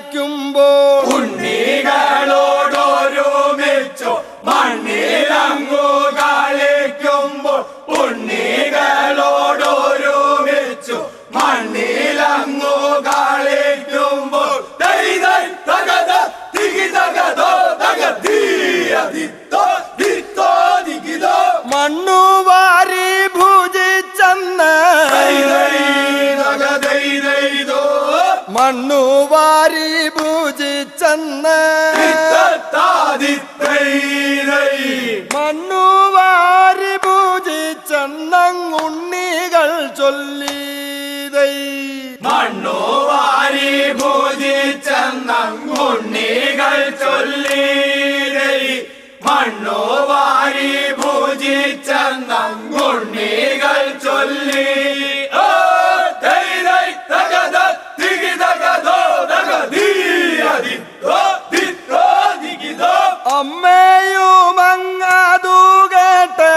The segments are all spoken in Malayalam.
കളിക്കുമ്പോൾ ഉണ്ണികളോടൊരുമിച്ചു മണ്ണിലങ്ങു കളിക്കുമ്പോൾ ഉണ്ണികളോടൊരുമിച്ചു മണ്ണിലങ്ങു കളിക്കുമ്പോൾ മണ്ണുവാരി ഭുജിച്ചെന്ന് മണ്ണുവാരി ഭുജിച്ചെന്ന് മണ്ണുവാരി ഭുജിച്ചെന്നുണ്ണികൾ ചൊല്ലിതൈ മണ്ണുവാരി ഭുജിച്ചെന്നുണ്ണികൾ ചൊല്ലിതൈ മണ്ണുവാരി ഭുജിച്ചെന്നുണ്ണികൾ ചൊല്ലി അമ്മയും അങ്ങതു കേട്ട്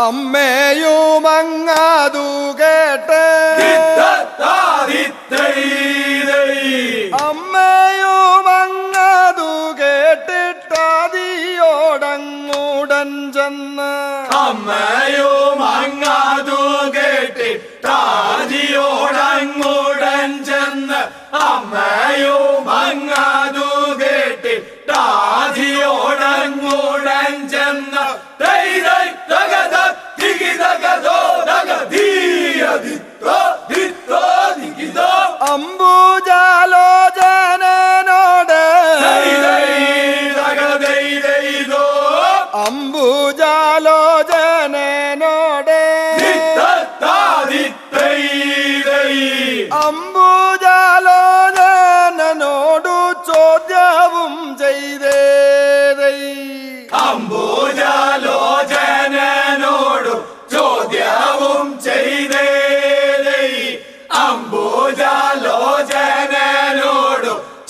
അമ്മയും അങ്ങതു കേട്ട് അമ്മയും അങ്ങതു കേട്ടിട്ടാദിയോടങ്ങൂടൻ ചെന്ന് അമ്മയും അങ്ങതു കേട്ടിട്ടാദിയോടങ്ങൂടൻ ചെന്ന് അമ്മയും അങ്ങതു കേട്ടിട്ടാദിയോടങ്ങൂടൻ ചെന്ന് അംബുജാലോചനോട് അംബുജാലോചനോട് അംബുജാലോചനോടു ചോദ്യവും ചെയ്തേ അംബുജാലോചനോടു ചോദ്യവും ചെയ്തേ അംബുജാലോചനോടു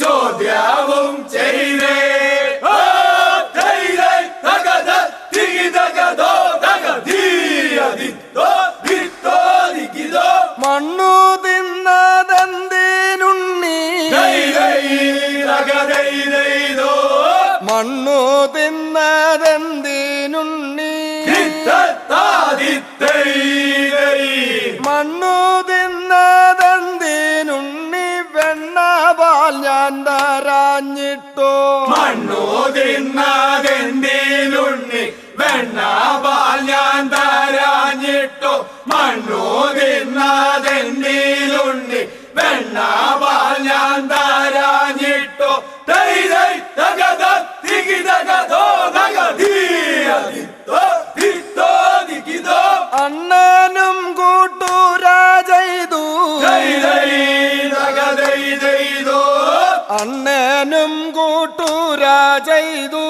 ചോദ്യവും ചെയ്തേ മണ്ണു തിന്നതെന്തിനുണ്ണി മണ്ണു തിന്നതെന്തിനുണ്ണി മണ്ണു തിന്നതെന്തിനുണ്ണി വെണ്ണപാൽ ഞാൻ തരാഞ്ഞിട്ടോ മണ്ണു തിന്നതെന്തിനുണ്ണി വെണ്ണപാൽ ഞാൻ തരാഞ്ഞിട്ടോ മണ്ണു തിന്നതെന്തിനുണ്ണി വെണ്ണപാൽ ഞാൻ തരാഞ്ഞിട്ടോ അണ്ണനും കൂട്ടുരാജെയ്തു അണ്ണനും കൂട്ടുരാജെയ്തു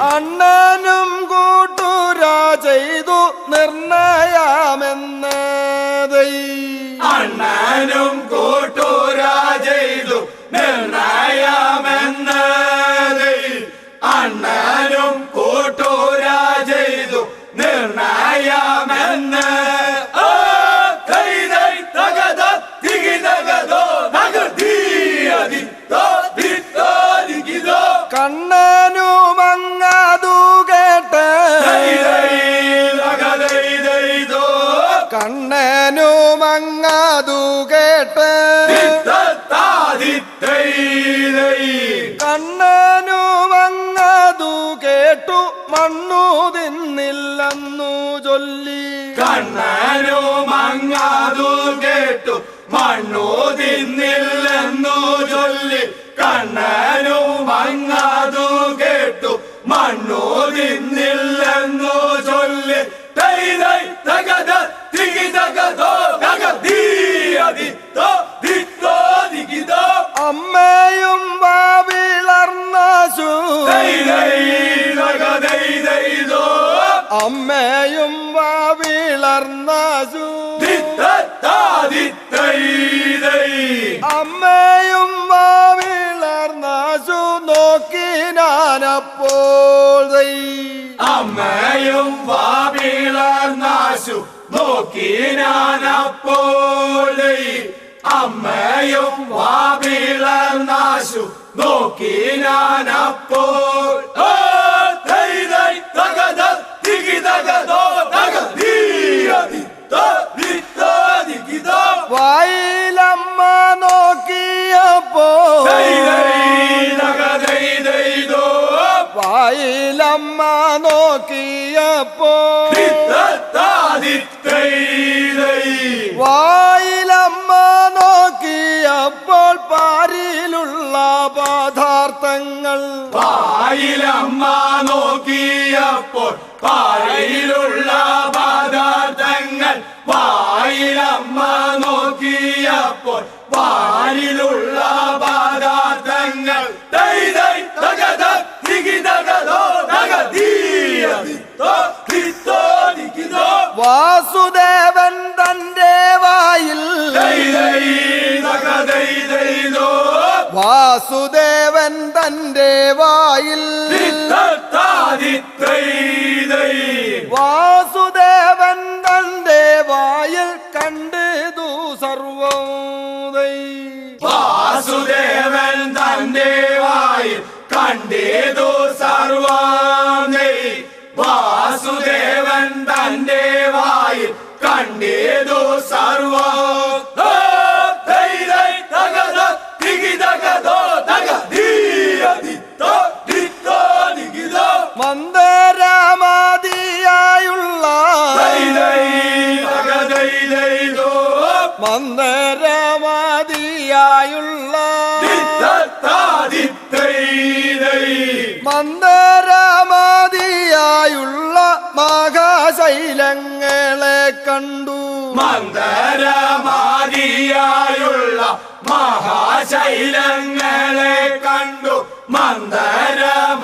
അണ്ണനും കൂട്ടുരാജെയ്തു നിർണയമെന്നതൈ അണ്ണനും കൂട്ടുരാജെയ്തു നിർണയമെന്നതൈ അണ്ണനും കൂട്ടുരാജെയ്തു നിർണയമെന്ന് കണ്ണനും അങ്ങതു കേട്ട് കണ്ണനും അങ്ങതു കേട്ട് കണ്ണനും അങ്ങതു കേട്ടു മണ്ണു തിന്നില്ലെന്നു ചൊല്ലി കണ്ണനും അങ്ങതു കേട്ടു മണ്ണു തിന്നില്ലെന്നു ചൊല്ലി കണ്ണനും അങ്ങതു കേട്ടു മണ്ണു തിന്നില്ലെന്നു ചൊല്ലി അമ്മയും വാവിളർന്നാശു അമ്മയും വാവിളർന്നാശു അമ്മയും വാവിളർന്നാശു നോക്കി ഞാനപ്പോൾ അമ്മയും വാവിളർന്നാശു നോക്കി ഞാനപ്പോൾ അമ്മയും വാവിളർന്നാശു നോക്കി ഞാനപ്പോൾ വായിലമ്മ നോക്കിയപ്പോ വായിലമ്മ നോക്കിയപ്പോ വായിലമ്മ നോക്കിയപ്പോൾ പാരിലുള്ള പദാർത്ഥങ്ങൾ വായിലമ്മ നോക്കിയപ്പോൾ പാരിലുള്ള പദാർത്ഥങ്ങൾ വായിലമ്മ നോക്കിയപ്പോൾ പാരിലുള്ള പദാർത്ഥങ്ങൾ വാസുദേവൻ തന്റെ വായിൽ വാസുദേവൻ തന്റെ വായിൽ വാസുദേവൻ തന്റെ വായിൽ കണ്ടു സർവം വാസുദേവൻ തന്റെ വായിൽ കണ്ടേതു സർവം വാസുദേവൻ തന്റെ വായിൽ കണ്ടേതു സർവം മന്ദരമാതിയായുള്ള മന്ദരമാതിയായുള്ള മന്ദരമാതിയായുള്ള മഹാശൈലങ്ങളെ കണ്ടു മന്ദരമാതിയായുള്ള മഹാശൈലങ്ങളെ കണ്ടു മന്ദരമാതിയായ